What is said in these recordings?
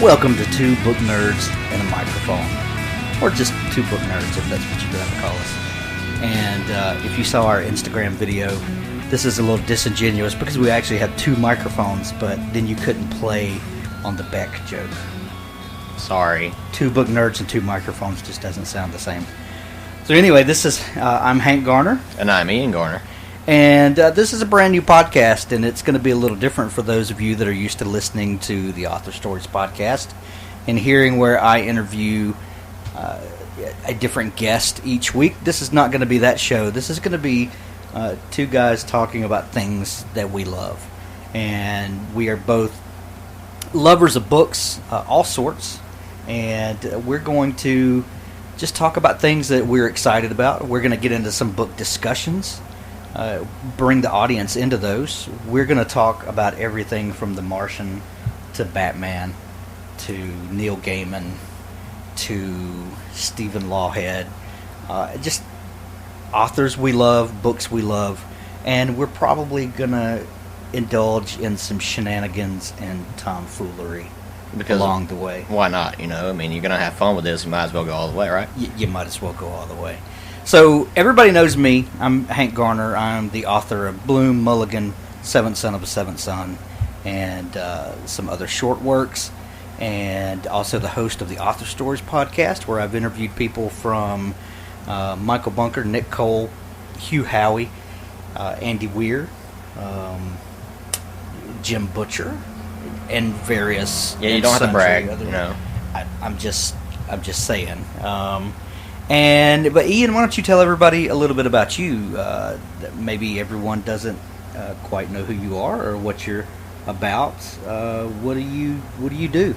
Welcome to Two Book Nerds and a Microphone. Or just Two Book Nerds, if that's what you're going to call us. And if you saw our Instagram video, this is a little disingenuous because we actually had two microphones, but then you couldn't play on the Beck joke. Sorry. Two Book Nerds and two microphones just doesn't sound the same. So anyway, this is I'm Hank Garner. And I'm Ian Garner. And this is a brand new podcast, and it's going to be a little different for those of you that are used to listening to the Author Stories podcast and hearing where I interview a different guest each week. This is not going to be that show. This is going to be two guys talking about things that we love. And we are both lovers of books, all sorts, and we're going to just talk about things that we're excited about. We're going to get into some book discussions. Bring the audience into those. We're going to talk about everything from The Martian to Batman to Neil Gaiman to Stephen Lawhead. Just authors we love, books we love, and we're probably going to indulge in some shenanigans and tomfoolery along the way. Why not? You're going to have fun with this. You might as well go all the way, right? You might as well go all the way. So, everybody knows me. I'm Hank Garner. I'm the author of Bloom, Mulligan, Seventh Son of a Seventh Son, and some other short works, and also the host of the Author Stories podcast, where I've interviewed people from Michael Bunker, Nick Cole, Hugh Howey, Andy Weir, Jim Butcher, and various... Yeah, you don't have to brag, I'm just saying. But Ian, why don't you tell everybody a little bit about you? That maybe everyone doesn't quite know who you are or what you're about. What do you do?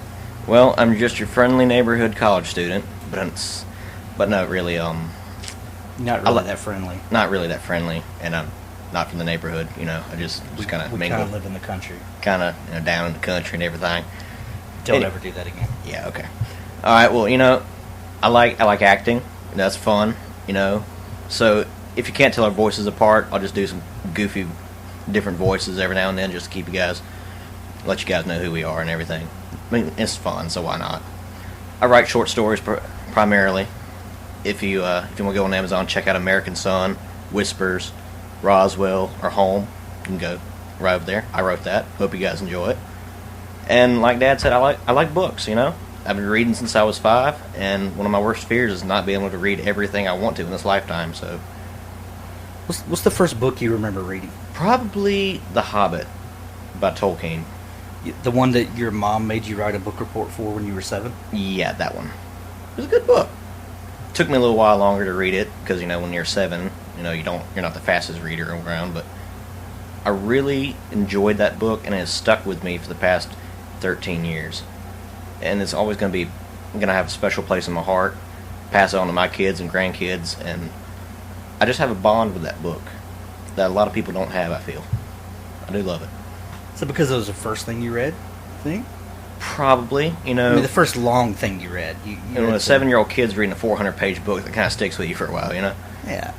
Well, I'm just your friendly neighborhood college student, but not really. Not really that friendly. Not really that friendly, and I'm not from the neighborhood. I just kind of we kind of live in the country. Kind of down in the country and everything. Don't ever do that again. Yeah. Okay. All right. Well, I like acting. That's fun, So if you can't tell our voices apart, I'll just do some goofy, different voices every now and then, just to let you guys know who we are and everything. It's fun, so why not? I write short stories primarily. If you want to go on Amazon, check out American Son, Whispers, Roswell, or Home. You can go right over there. I wrote that. Hope you guys enjoy it. And like Dad said, I like books. I've been reading since I was 5, and one of my worst fears is not being able to read everything I want to in this lifetime. So, what's the first book you remember reading? Probably The Hobbit by Tolkien. The one that your mom made you write a book report for when you were 7? Yeah, that one. It was a good book. Took me a little while longer to read it because when you're 7, you're not the fastest reader around. But I really enjoyed that book, and it has stuck with me for the past 13 years. And it's always going to have a special place in my heart. Pass it on to my kids and grandkids, and I just have a bond with that book that a lot of people don't have. I feel I do love it. So because it was the first thing you read, think? Probably, the first long thing you read. You when a 7-year-old kid's reading a 400-page book, that kind of sticks with you for a while, Yeah,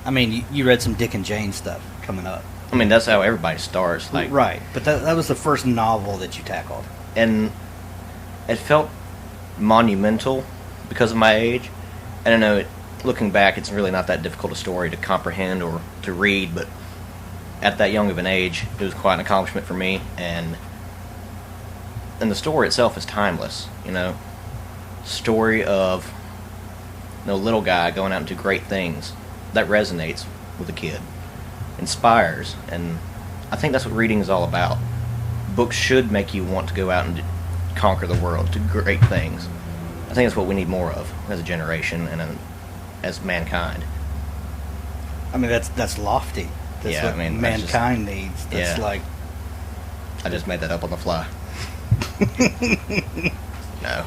you read some Dick and Jane stuff coming up. That's how everybody starts, right. But that was the first novel that you tackled, and it felt monumental because of my age. I don't know, looking back, it's really not that difficult a story to comprehend or to read, but at that young of an age, it was quite an accomplishment for me, and the story itself is timeless, Story of little guy going out and do great things. That resonates with a kid. Inspires, and I think that's what reading is all about. Books should make you want to go out and conquer the world, do great things. I think that's what we need more of as a generation and as mankind. That's lofty. That's what mankind needs. That's like... I just made that up on the fly. No.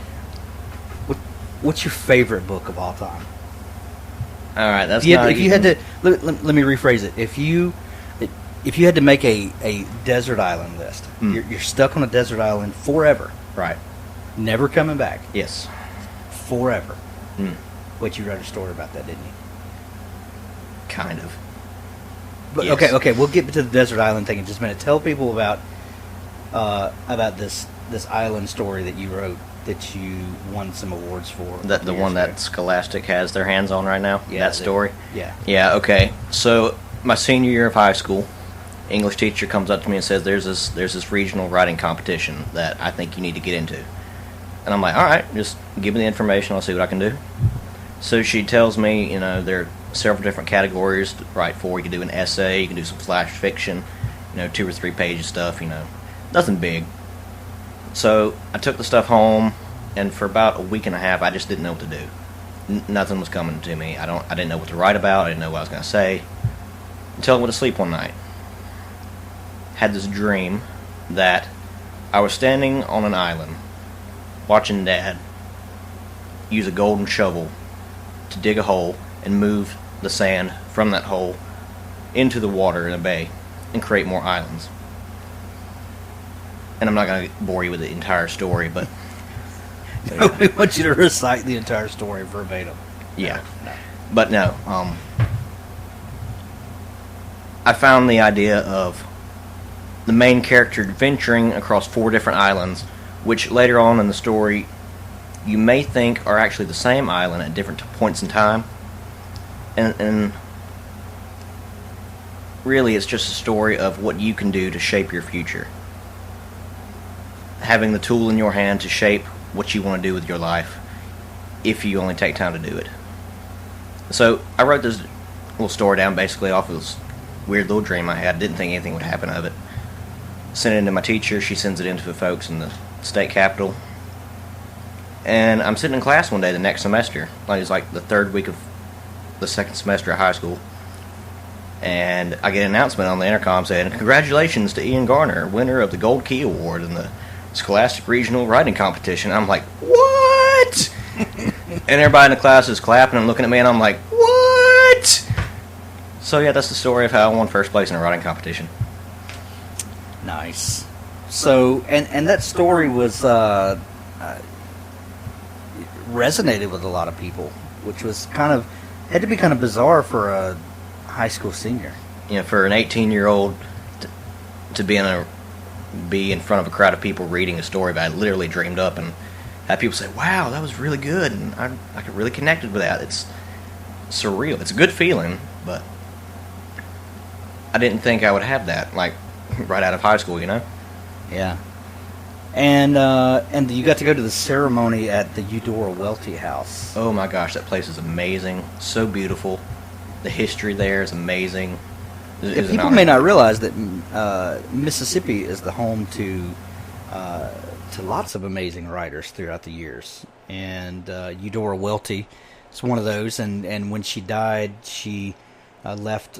What's your favorite book of all time? All right, if you had to... Let me rephrase it. If you had to make a desert island list, you're stuck on a desert island forever. Right. Never coming back. Yes. Forever. But you wrote a story about that, didn't you? Kind of. But yes. Okay, we'll get to the desert island thing in just a minute. Tell people about this island story that you wrote. that you won some awards for. The one that Scholastic has their hands on right now? Yeah, that story? Yeah. Yeah, okay. So, my senior year of high school, English teacher comes up to me and says, there's this regional writing competition that I think you need to get into. And I'm like, all right, just give me the information, I'll see what I can do. So she tells me, there are several different categories to write for. You can do an essay, you can do some flash fiction, 2 or 3 page stuff, nothing big. So I took the stuff home, and for about a week and a half, I just didn't know what to do. Nothing was coming to me. I didn't know what to write about. I didn't know what I was going to say. Until I went to sleep one night. Had this dream that I was standing on an island, watching Dad use a golden shovel to dig a hole and move the sand from that hole into the water in a bay and create more islands. And I'm not going to bore you with the entire story, but... We want you to recite the entire story verbatim. Yeah. No. But no, I found the idea of the main character venturing across 4 different islands, which later on in the story you may think are actually the same island at different points in time. And really it's just a story of what you can do to shape your future. Having the tool in your hand to shape what you want to do with your life, if you only take time to do it. So I wrote this little story down basically off of this weird little dream I had. Didn't think anything would happen of it. Sent it in to my teacher. She sends it in to the folks in the state capitol. And I'm sitting in class one day the next semester. It was like the 3rd week of the 2nd semester of high school. And I get an announcement on the intercom saying, "Congratulations to Ian Garner, winner of the Gold Key Award in the Scholastic Regional Writing Competition." I'm like, what? And everybody in the class is clapping and looking at me, and I'm like, what? So yeah, that's the story of how I won first place in a writing competition. Nice. So, and that story was resonated with a lot of people, which was had to be kind of bizarre for a high school senior. For an 18-year-old to be in front of a crowd of people reading a story that I literally dreamed up, and have people say, "Wow, that was really good," and I really connected with that. It's surreal. It's a good feeling, but I didn't think I would have that right out of high school. Yeah. And you got to go to the ceremony at the Eudora Welty House. Oh my gosh, that place is amazing. So beautiful. The history there is amazing. People may not realize that Mississippi is the home to lots of amazing writers throughout the years. And Eudora Welty is one of those. And when she died, she left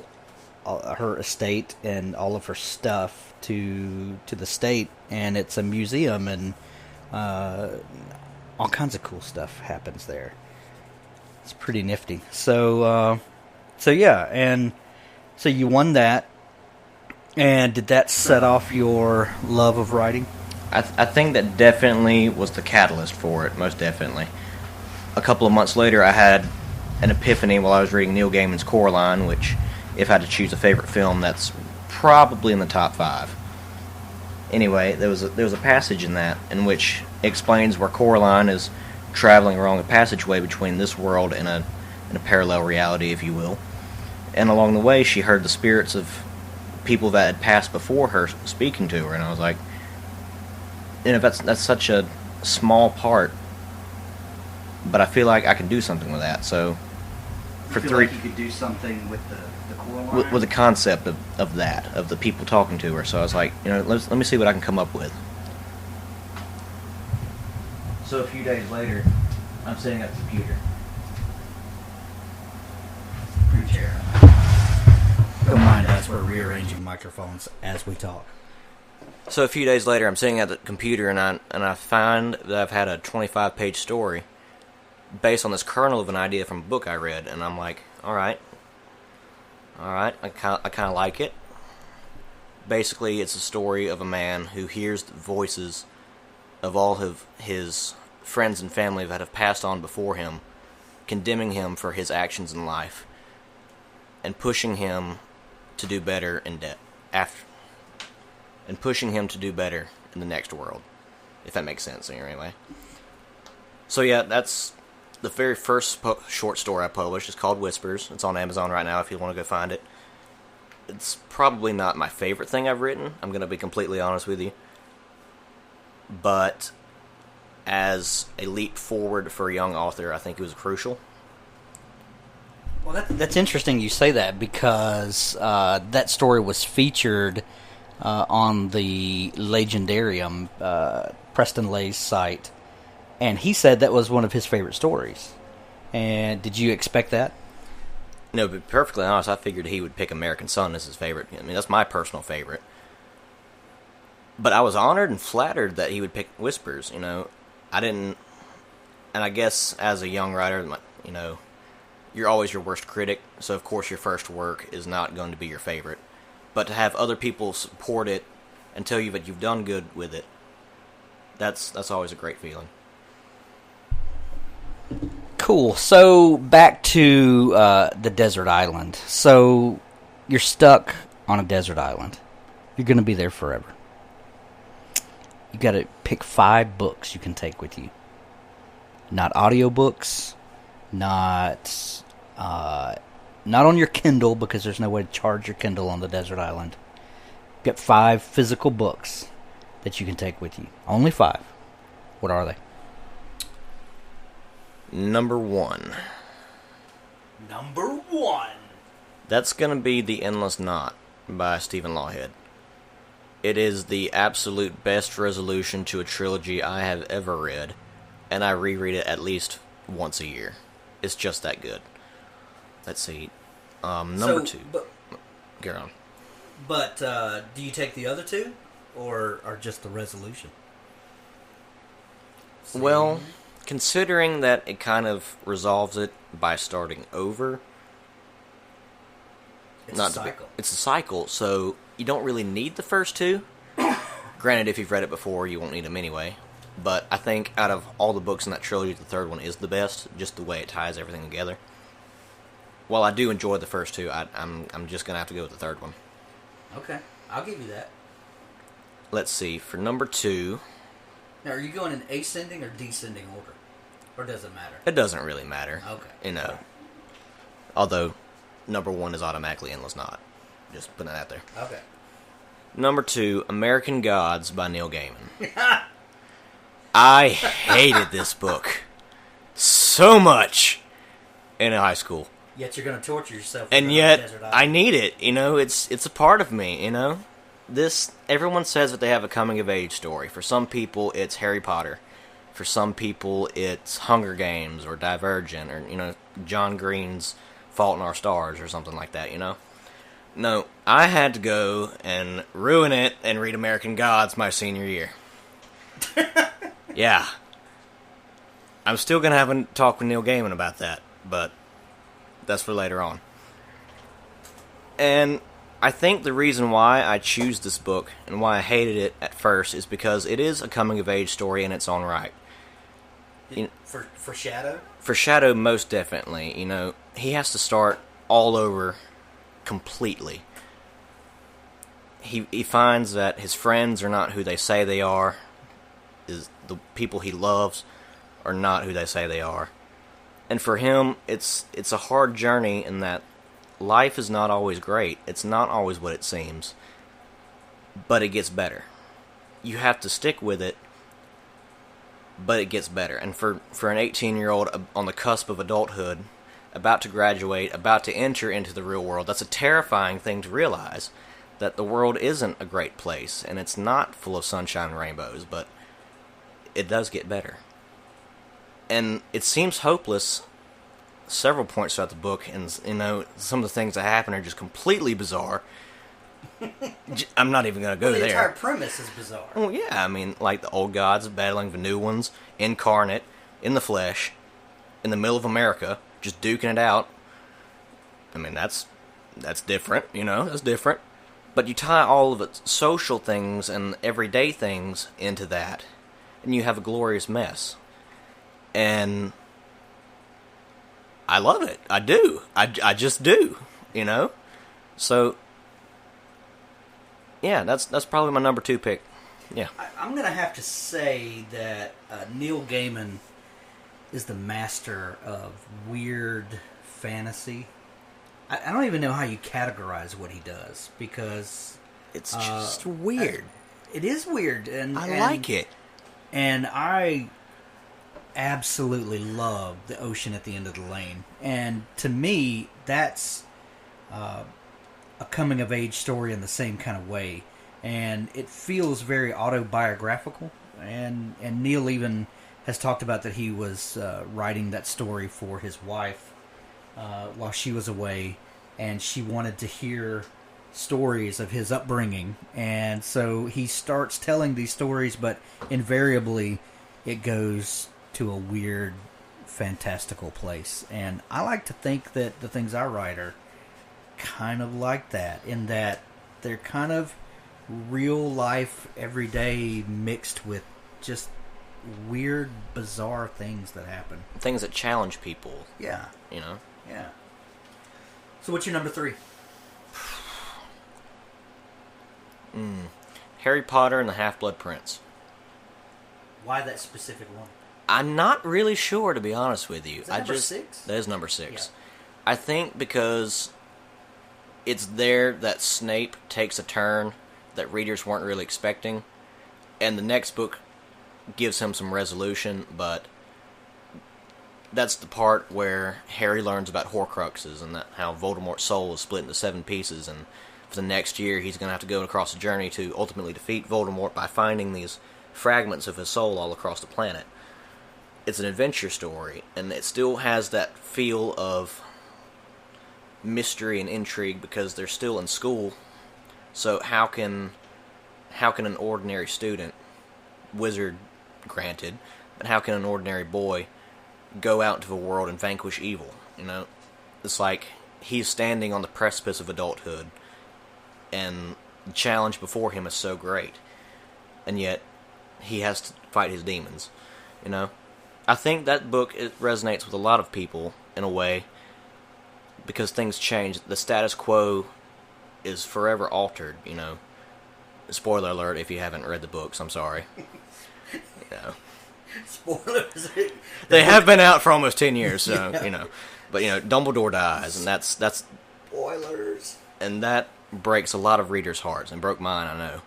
her estate and all of her stuff to the state, and it's a museum, and all kinds of cool stuff happens there. It's pretty nifty. So yeah, and so you won that, and did that set off your love of writing? I think that definitely was the catalyst for it, most definitely. A couple of months later, I had an epiphany while I was reading Neil Gaiman's Coraline, which, if I had to choose a favorite film, that's probably in the top 5. Anyway, there was a passage in that in which it explains where Coraline is traveling along a passageway between this world and a parallel reality, if you will. And along the way, she heard the spirits of people that had passed before her speaking to her, and I was like, that's such a small part, but I feel like I can do something with that. So, for you feel like you could do something with the Coraline? With the concept of that, of the people talking to her. So I was like, let me see what I can come up with. So a few days later, I'm sitting at the computer. Don't mind us, we're rearranging microphones as we talk. So a few days later, I'm sitting at the computer, and I find that I've had a 25-page story based on this kernel of an idea from a book I read, and I'm like, all right, I kind of like it. Basically, it's a story of a man who hears the voices of all of his friends and family that have passed on before him, condemning him for his actions in life, and pushing him to do better in pushing him to do better in the next world, if that makes sense anyway. So yeah, that's the very first short story I published. It's called Whispers. It's on Amazon right now if you want to go find it. It's probably not my favorite thing I've written. I'm going to be completely honest with you. But as a leap forward for a young author, I think it was crucial. Well, that's interesting you say that, because that story was featured on the Legendarium, Preston Lay's site, and he said that was one of his favorite stories. And did you expect that? No, but perfectly honest, I figured he would pick American Son as his favorite. I mean, that's my personal favorite. But I was honored and flattered that he would pick Whispers, you know. I didn't... And I guess as a young writer, you know, you're always your worst critic, so of course your first work is not going to be your favorite. But to have other people support it and tell you that you've done good with it, that's always a great feeling. Cool. So back to the desert island. So you're stuck on a desert island. You're going to be there forever. You got to pick 5 books you can take with you. Not audiobooks, not on your Kindle, because there's no way to charge your Kindle on the desert island. You got 5 physical books that you can take with you. Only 5. What are they? Number 1. Number 1. That's going to be The Endless Knot by Stephen Lawhead. It is the absolute best resolution to a trilogy I have ever read, and I reread it at least once a year. It's just that good. Let's see. Number 2. Get on. But do you take the other 2, or just the resolution? Well, considering that it kind of resolves it by starting over. It's a cycle. It's a cycle, so you don't really need the first 2. Granted, if you've read it before, you won't need them anyway. But I think out of all the books in that trilogy, the third one is the best, just the way it ties everything together. While I do enjoy the first 2, I'm just going to have to go with the third one. Okay, I'll give you that. Let's see, for number 2... Now, are you going in ascending or descending order? Or does it matter? It doesn't really matter. Okay. You know. Although, number 1 is automatically Endless Knot. Just putting that out there. Okay. Number 2, American Gods by Neil Gaiman. I hated this book so much in high school. Yet you're going to torture yourself. And yet, I need it. You know, it's a part of me, you know. Everyone says that they have a coming-of-age story. For some people, it's Harry Potter. For some people, it's Hunger Games or Divergent or, you know, John Green's Fault in Our Stars or something like that, you know. No, I had to go and ruin it and read American Gods my senior year. Yeah. I'm still going to have a talk with Neil Gaiman about that, but that's for later on. And I think the reason why I choose this book and why I hated it at first is because it is a coming-of-age story in its own right. For Shadow? For Shadow, most definitely. You know, he has to start all over completely. He finds that his friends are not who they say they are. The people he loves are not who they say they are. And for him, it's a hard journey in that life is not always great. It's not always what it seems. But it gets better. You have to stick with it, but it gets better. And for an 18-year-old on the cusp of adulthood, about to graduate, about to enter into the real world, that's a terrifying thing to realize. That the world isn't a great place, and it's not full of sunshine and rainbows, but it does get better. And it seems hopeless several points throughout the book, and, you know, some of the things that happen are just completely bizarre. I'm not even going to go there. The entire premise is bizarre. Well, yeah, I mean, like the old gods battling the new ones, incarnate, in the flesh, in the middle of America, just duking it out. I mean, that's different, you know, that's different. But you tie all of its social things and everyday things into that, and you have a glorious mess. And I love it. I do. I just do, you know? So, yeah, that's probably my number 2 pick. Yeah. I'm going to have to say that Neil Gaiman is the master of weird fantasy. I don't even know how you categorize what he does, because it's just weird. It is weird, and I like it. And I absolutely love The Ocean at the End of the Lane. And to me, that's a coming-of-age story in the same kind of way. And it feels very autobiographical. And Neil even has talked about that he was writing that story for his wife while she was away. And she wanted to hear stories of his upbringing. And so he starts telling these stories, but invariably it goes to a weird, fantastical place. And I like to think that the things I write are kind of like that, in that they're kind of real life, everyday, mixed with just weird, bizarre things that happen. Things that challenge people. Yeah. You know? Yeah. So what's your number 3? Harry Potter and the Half-Blood Prince. Why that specific one? I'm not really sure, to be honest with you. Is that number 6? That is number 6. Yeah. I think because it's there that Snape takes a turn that readers weren't really expecting, and the next book gives him some resolution, but that's the part where Harry learns about Horcruxes and that how Voldemort's soul is split into 7 pieces, and for the next year he's going to have to go across a journey to ultimately defeat Voldemort by finding these fragments of his soul all across the planet. It's an adventure story, and it still has that feel of mystery and intrigue because they're still in school. So how can an ordinary student, wizard granted, but how can an ordinary boy go out into the world and vanquish evil? You know, it's like he's standing on the precipice of adulthood, and the challenge before him is so great, and yet he has to fight his demons. You know, I think that book, it resonates with a lot of people in a way because things change. The status quo is forever altered. You know, spoiler alert if you haven't read the books. I'm sorry. You know. Spoilers. They have been out for almost 10 years, so, you know. But, you know, Dumbledore dies, and that's... Spoilers. And that breaks a lot of readers' hearts, and broke mine, I know.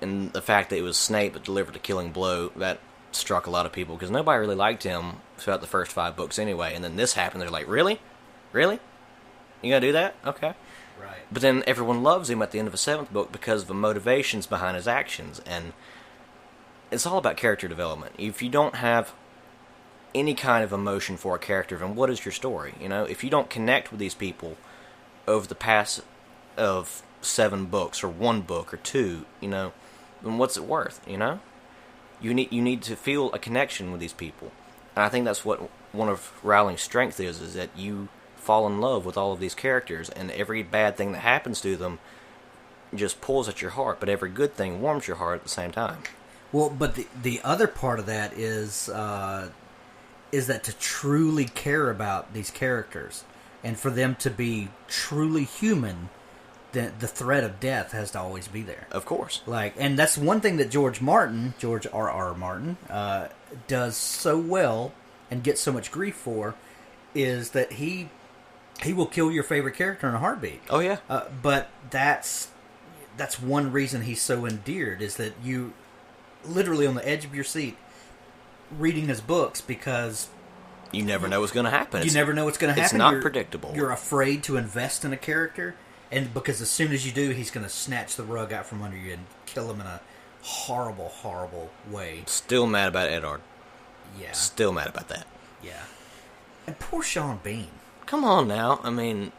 And the fact that it was Snape that delivered the killing blow, that struck a lot of people, because nobody really liked him throughout the first 5 books anyway. And then this happened, they're like, really? Really? You gonna do that? Okay. Right. But then everyone loves him at the end of the 7th book because of the motivations behind his actions, and it's all about character development. If you don't have any kind of emotion for a character, then what is your story? You know, if you don't connect with these people over the past of 7 books, or 1 book, or 2, you know, then what's it worth? You know, you need to feel a connection with these people, and I think that's what one of Rowling's strengths is that you fall in love with all of these characters, and every bad thing that happens to them just pulls at your heart, but every good thing warms your heart at the same time. Well, but the other part of that is that to truly care about these characters and for them to be truly human, the threat of death has to always be there. Of course. And that's one thing that George R.R. Martin, does so well and gets so much grief for, is that he will kill your favorite character in a heartbeat. Oh yeah. But that's one reason he's so endeared, is that you literally on the edge of your seat reading his books, because you never know what's going to happen. You never know what's going to happen. It's not predictable. You're afraid to invest in a character, and because as soon as you do, he's going to snatch the rug out from under you and kill him in a horrible, horrible way. Still mad about Eddard. Yeah. Still mad about that. Yeah. And poor Sean Bean. Come on now. I mean,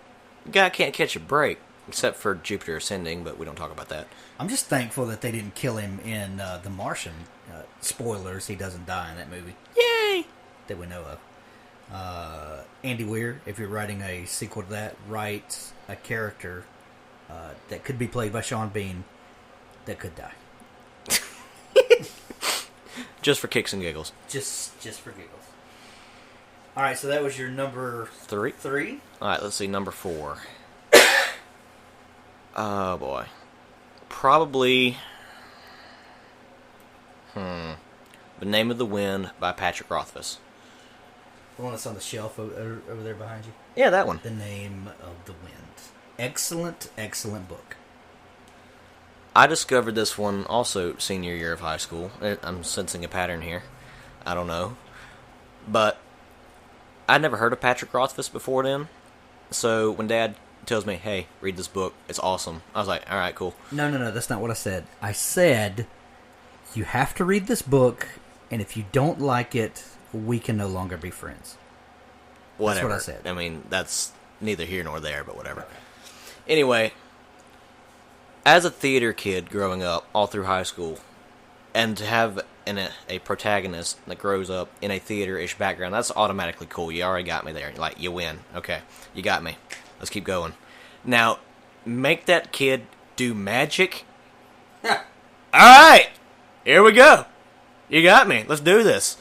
the guy can't catch a break, except for Jupiter Ascending, but we don't talk about that. I'm just thankful that they didn't kill him in The Martian. Spoilers, he doesn't die in that movie. Yay! That we know of. Andy Weir, if you're writing a sequel to that, write a character that could be played by Sean Bean that could die. Just for kicks and giggles. Just for giggles. Alright, so that was your number 3? 3? Alright, let's see, number 4. Oh boy. Probably... The Name of the Wind by Patrick Rothfuss. The one that's on the shelf over there behind you? Yeah, that one. The Name of the Wind. Excellent, excellent book. I discovered this one also senior year of high school. I'm sensing a pattern here. I don't know. But I'd never heard of Patrick Rothfuss before then. So when Dad tells me, hey, read this book, it's awesome, I was like, alright, cool. No, that's not what I said. I said, you have to read this book, and if you don't like it, we can no longer be friends. Whatever. That's what I said. I mean, that's neither here nor there, but whatever. Okay. Anyway, as a theater kid growing up all through high school, and to have a protagonist that grows up in a theater-ish background, that's automatically cool. You already got me there. Like, you win. Okay, you got me. Let's keep going. Now, make that kid do magic. Alright! Here we go. You got me. Let's do this.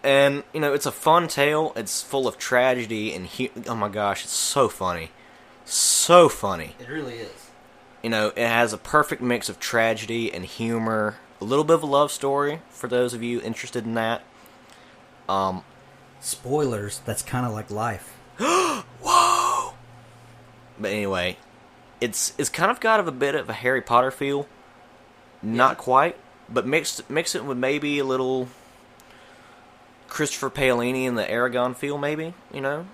And, you know, it's a fun tale. It's full of tragedy and oh my gosh, it's so funny. So funny. It really is. You know, it has a perfect mix of tragedy and humor. A little bit of a love story for those of you interested in that. Spoilers, that's kind of like life. Whoa! But anyway, it's kind of got a bit of a Harry Potter feel. Not quite, but mix it with maybe a little Christopher Paolini and the Aragon feel, maybe, you know?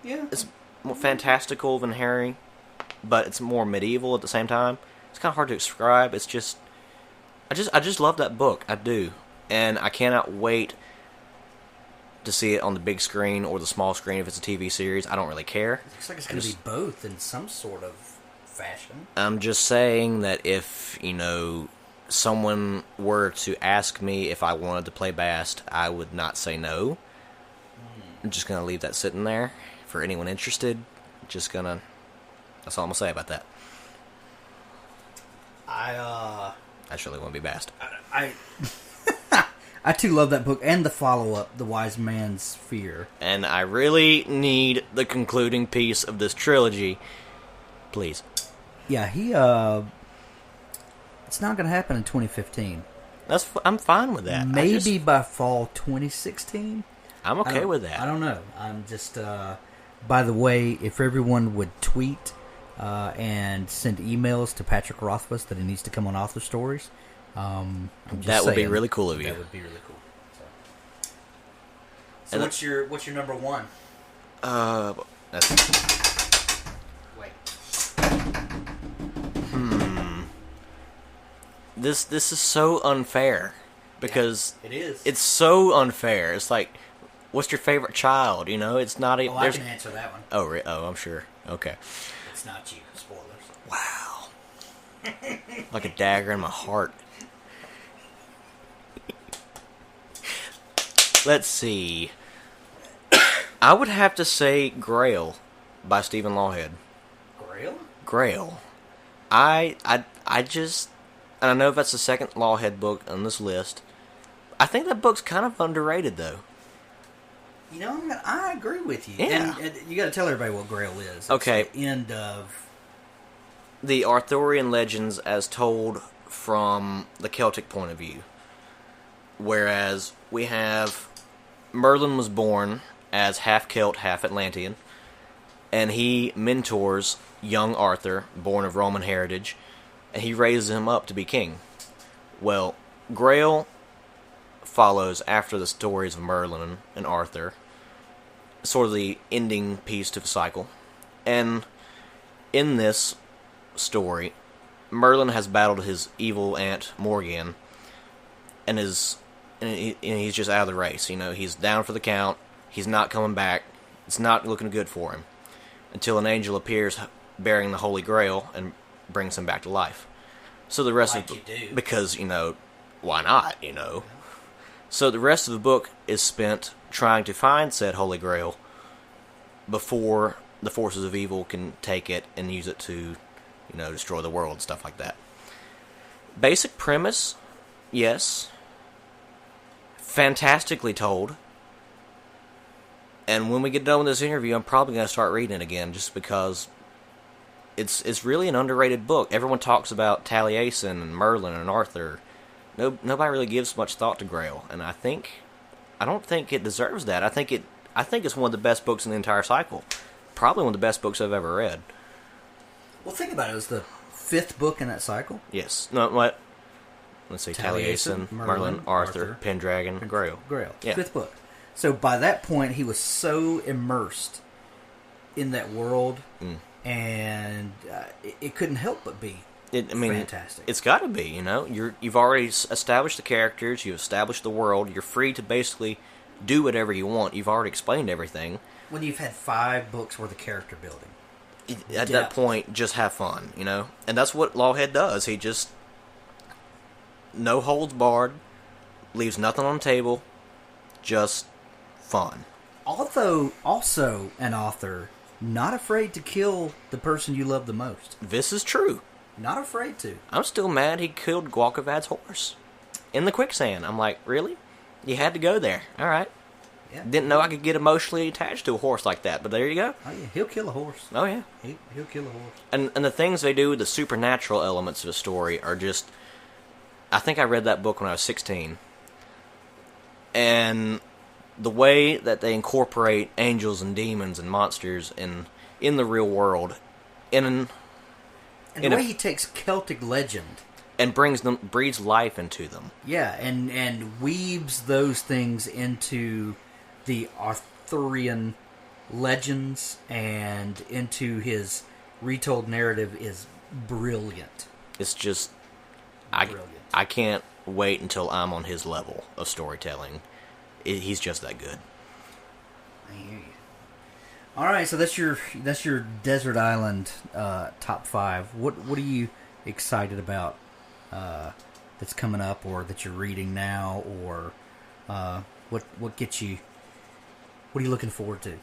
Yeah. It's more fantastical than Harry, but it's more medieval at the same time. It's kind of hard to describe. It's just... I just love that book. I do. And I cannot wait to see it on the big screen or the small screen if it's a TV series. I don't really care. It looks like it's going to be both in some sort of fashion. I'm just saying that if, you know, someone were to ask me if I wanted to play Bast, I would not say no. I'm just going to leave that sitting there for anyone interested. That's all I'm going to say about that. I surely want to be Bast. I too love that book and the follow-up, The Wise Man's Fear. And I really need the concluding piece of this trilogy. Please. Yeah, it's not going to happen in 2015. I'm fine with that. Maybe by fall 2016. I'm okay with that. I don't know. I'm just... by the way, if everyone would tweet and send emails to Patrick Rothfuss that he needs to come on Author Stories, that would be really cool of you. That would be really cool. So what's your number one? Wait. This is so unfair because it is. It's so unfair. It's like, what's your favorite child? You know, it's not a. I can answer that one. Oh, I'm sure. Okay. It's not you. Spoilers. Wow. Like a dagger in my heart. Let's see. I would have to say Grail by Stephen Lawhead. Grail. I just... And I know that's the second Lawhead book on this list. I think that book's kind of underrated, though. You know, I agree with you. Yeah. And you got to tell everybody what Grail is. It's okay. The end of... the Arthurian legends as told from the Celtic point of view. Whereas we have... Merlin was born as half Celt, half Atlantean. And he mentors young Arthur, born of Roman heritage, and he raises him up to be king. Well, Grail follows after the stories of Merlin and Arthur, sort of the ending piece to the cycle. And in this story, Merlin has battled his evil aunt Morgan, and he's just out of the race. You know, he's down for the count. He's not coming back. It's not looking good for him until an angel appears bearing the Holy Grail and brings him back to life. So the rest because, you know, why not, you know? So the rest of the book is spent trying to find said Holy Grail before the forces of evil can take it and use it to, you know, destroy the world and stuff like that. Basic premise, yes. Fantastically told. And when we get done with this interview, I'm probably going to start reading it again just because it's really an underrated book. Everyone talks about Taliesin and Merlin and Arthur. Nobody really gives much thought to Grail, and I don't think it deserves that. I I think it's one of the best books in the entire cycle. Probably one of the best books I've ever read. Well, think about it. It was the 5th book in that cycle. Yes. No, what? Let's see. Taliesin, Taliesin, Merlin, Arthur, Pendragon, Grail. Yeah. 5th book. So by that point, he was so immersed in that world, and it couldn't help but be fantastic. It's got to be. You've already established the characters. You've established the world. You're free to basically do whatever you want. You've already explained everything. When you've had 5 books worth of character building. At that point, just have fun, And that's what Lawhead does. He just, no holds barred, leaves nothing on the table, just fun. Although, also an author, not afraid to kill the person you love the most. This is true. Not afraid to. I'm still mad he killed Gualcavad's horse in the quicksand. I'm like, really? You had to go there. All right. Yeah. Didn't know I could get emotionally attached to a horse like that, but there you go. Oh, yeah. He'll kill a horse. Oh, yeah. He'll kill a horse. And the things they do, the supernatural elements of the story are just... I think I read that book when I was 16. And the way that they incorporate angels and demons and monsters in the real world... And the way he takes Celtic legend... And breathes life into them. Yeah, and weaves those things into the Arthurian legends and into his retold narrative is brilliant. It's just... Brilliant. I can't wait until I'm on his level of storytelling. He's just that good. I hear you. All right, so that's your Desert Island top 5. What are you excited about that's coming up, or that you're reading now, or what gets you? What are you looking forward to?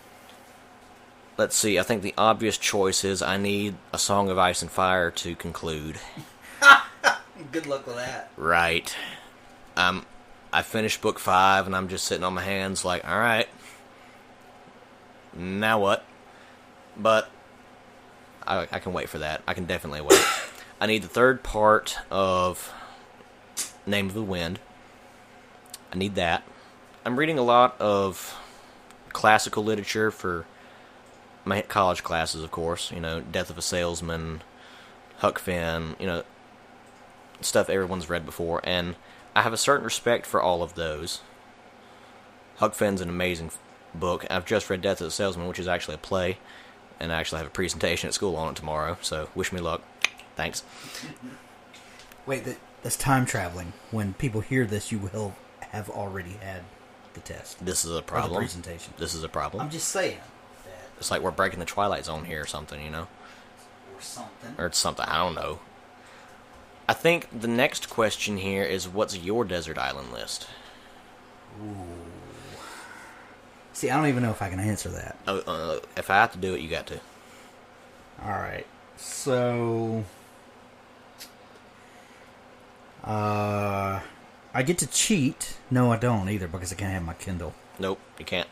Let's see. I think the obvious choice is I need A Song of Ice and Fire to conclude. Good luck with that. Right. I finished book 5, and I'm just sitting on my hands like, all right, now what? But I can wait for that. I can definitely wait. I need the 3rd part of Name of the Wind. I need that. I'm reading a lot of classical literature for my college classes, of course. Death of a Salesman, Huck Finn, stuff everyone's read before. And I have a certain respect for all of those. Huck Finn's an amazing book. I've just read Death of a Salesman, which is actually a play. And I actually have a presentation at school on it tomorrow. So wish me luck. Thanks. Wait, that's time traveling. When people hear this, you will have already had the test. This is a problem. Or the presentation. This is a problem. I'm just saying. It's like we're breaking the Twilight Zone here or something, Or something. Or it's something. I don't know. I think the next question here is, what's your desert island list? Ooh. See, I don't even know if I can answer that. If I have to do it, you got to. All right. So... I get to cheat. No, I don't either, because I can't have my Kindle. Nope, you can't.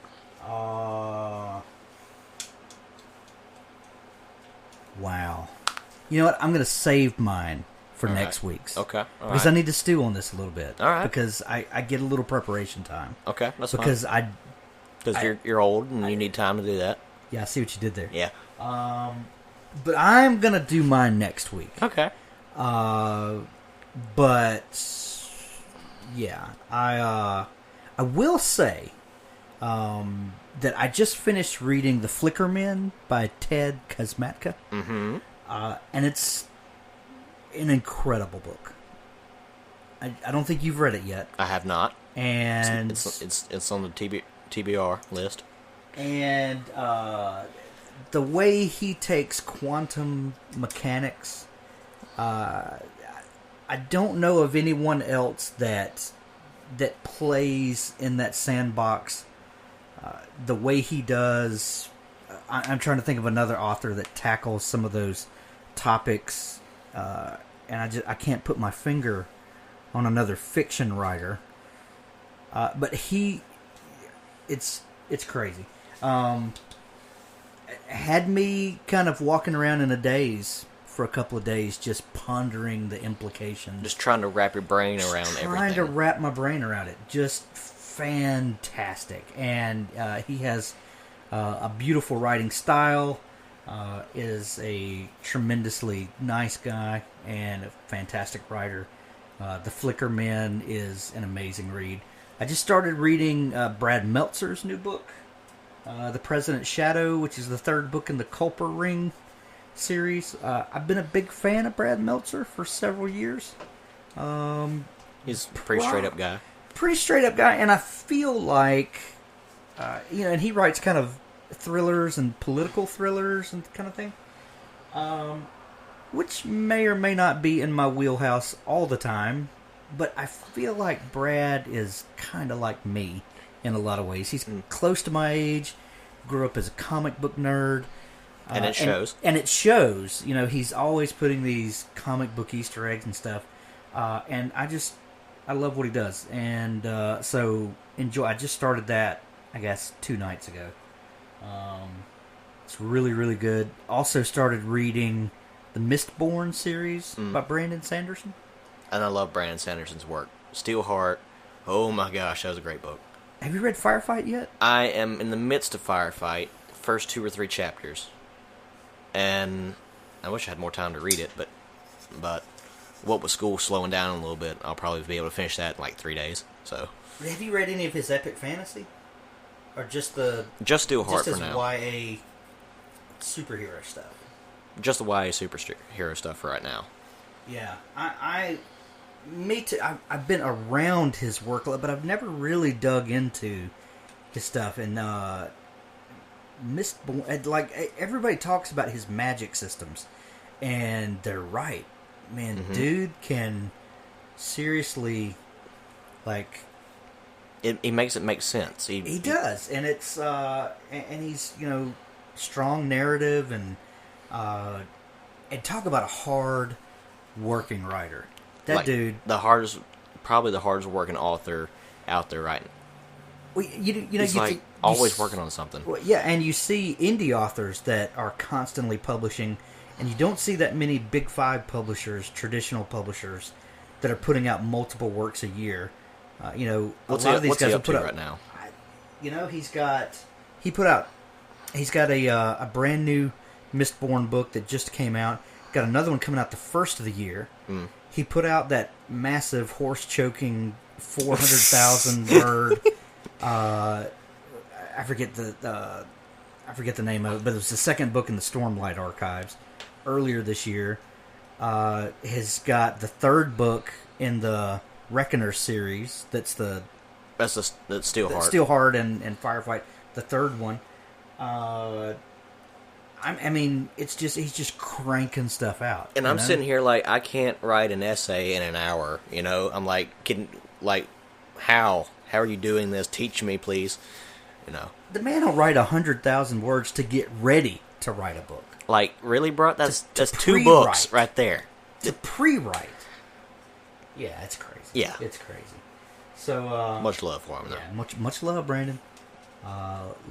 Wow. You know what? I'm going to save mine for next week's. Okay. Because I need to stew on this a little bit. All right. Because I get a little preparation time. Okay, that's because fine. Because you're old and you need time to do that. Yeah, I see what you did there. Yeah. But I'm going to do mine next week. Okay. But yeah, I will say that I just finished reading The Flicker Men by Ted Kosmatka. Mm-hmm. And it's an incredible book. I don't think you've read it yet. I have not. And it's on the TBR list. And the way he takes quantum mechanics, I don't know of anyone else that plays in that sandbox the way he does. I'm trying to think of another author that tackles some of those topics, and I can't put my finger on another fiction writer. But it's crazy. Had me kind of walking around in a daze for a couple of days, just pondering the implications. Just trying to wrap your brain around everything. Trying to wrap my brain around it. Just fantastic, and he has a beautiful writing style. Is a tremendously nice guy and a fantastic writer. The Flicker Men is an amazing read. I just started reading Brad Meltzer's new book, The President's Shadow, which is the third book in the Culper Ring series. I've been a big fan of Brad Meltzer for several years. He's a pretty straight up guy. Pretty straight up guy, and I feel like, and he writes kind of thrillers and political thrillers and kind of thing, which may or may not be in my wheelhouse all the time, but I feel like Brad is kind of like me in a lot of ways. He's close to my age, grew up as a comic book nerd. And it shows. And it shows. He's always putting these comic book Easter eggs and stuff. And I love what he does. And so enjoy. I just started that, I guess, 2 nights ago. It's really, really good. Also started reading the Mistborn series by Brandon Sanderson. And I love Brandon Sanderson's work. Steelheart. Oh my gosh, that was a great book. Have you read Firefight yet? I am in the midst of Firefight. First 2 or 3 chapters. And I wish I had more time to read it, but what with school slowing down a little bit, I'll probably be able to finish that in like 3 days. So, have you read any of his epic fantasy, or just Steelheart for now? YA superhero stuff. Just the YA superhero stuff for right now. Yeah, me too. I've been around his work, but I've never really dug into his stuff. And Mistborn, like everybody talks about his magic systems, and they're right. Man, dude can seriously, like, he makes it make sense. He does, and it's and he's strong narrative and talk about a hard working writer. That like dude, probably the hardest working author out there right now. Well, he's always working on something. Well, yeah, and you see indie authors that are constantly publishing, and you don't see that many Big 5 publishers, traditional publishers, that are putting out multiple works a year. A lot of these guys will put out right now. He's got a brand new Mistborn book that just came out. Got another one coming out the first of the year. He put out that massive horse choking 400,000 word. I forget the name of it, but it was the second book in the Stormlight archives earlier this year. Has got the third book in the Reckoner series. That's Steelheart. Steelheart and Firefight. The third one. I mean, it's just he's just cranking stuff out. And I'm sitting here like I can't write an essay in an hour. I'm like, how are you doing this? Teach me, please. The man will write 100,000 words to get ready to write a book. Like, really, bro? That's 2 books right there. To pre-write. Yeah, it's crazy. Yeah, it's crazy. So much love for him, though. Yeah, much love, Brandon.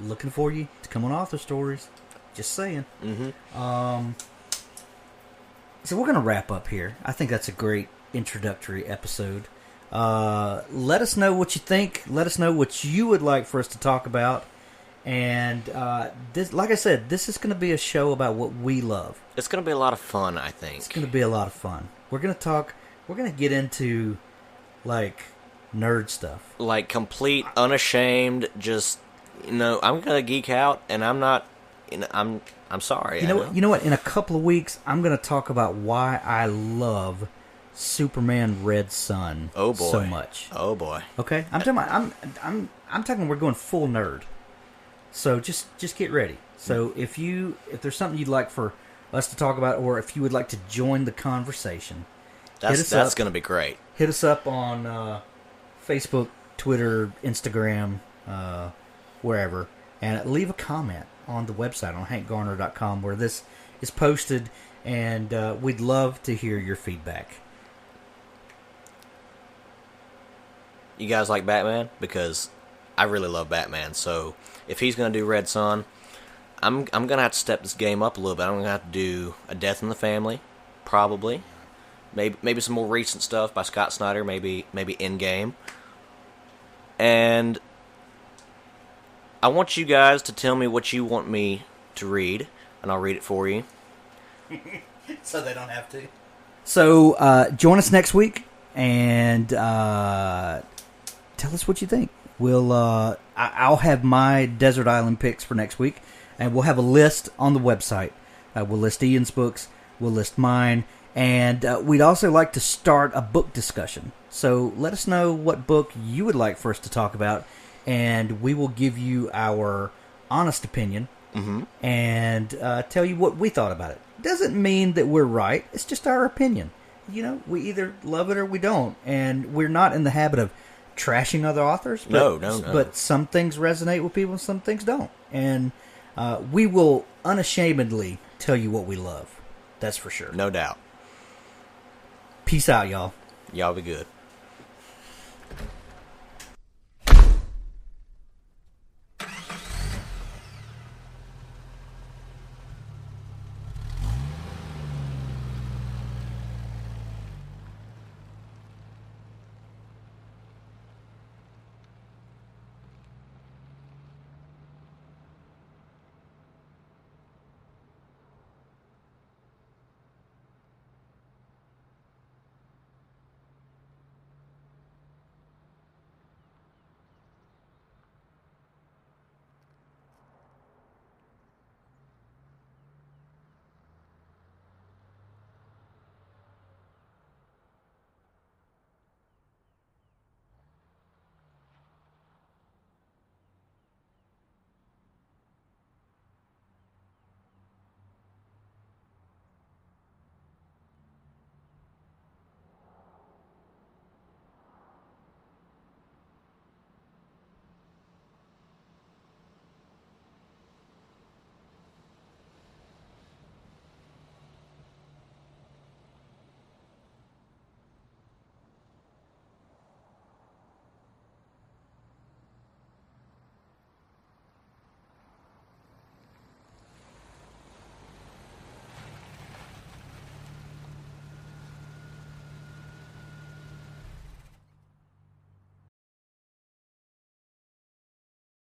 Looking for you to come on Author Stories. Just saying. So we're going to wrap up here. I think that's a great introductory episode. Let us know what you think. Let us know what you would like for us to talk about. And this, like I said, this is going to be a show about what we love. It's going to be a lot of fun, I think. It's going to be a lot of fun. We're going to get into, like, nerd stuff. Like, complete, unashamed, just, I'm going to geek out, and I'm not, I'm sorry. You know what? In a couple of weeks, I'm going to talk about why I love Superman Red Son so much. Oh boy. Okay? I'm talking about, I'm talking we're going full nerd. So just get ready. So if there's something you'd like for us to talk about, or if you would like to join the conversation, that's going to be great. Hit us up on Facebook, Twitter, Instagram, wherever, and leave a comment on the website on hankgarner.com where this is posted, and we'd love to hear your feedback. You guys like Batman? Because I really love Batman, so if he's going to do Red Son, I'm going to have to step this game up a little bit. I'm going to have to do A Death in the Family, probably. Maybe some more recent stuff by Scott Snyder, maybe Endgame. And I want you guys to tell me what you want me to read, and I'll read it for you. So they don't have to. So join us next week and tell us what you think. I'll have my Desert Island picks for next week, and we'll have a list on the website. We'll list Ian's books, we'll list mine, and we'd also like to start a book discussion. So let us know what book you would like for us to talk about, and we will give you our honest opinion and tell you what we thought about it. Doesn't mean that we're right. It's just our opinion. We either love it or we don't, and we're not in the habit of trashing other authors. But, No. But some things resonate with people and some things don't. And we will unashamedly tell you what we love. That's for sure. No doubt. Peace out, y'all. Y'all be good.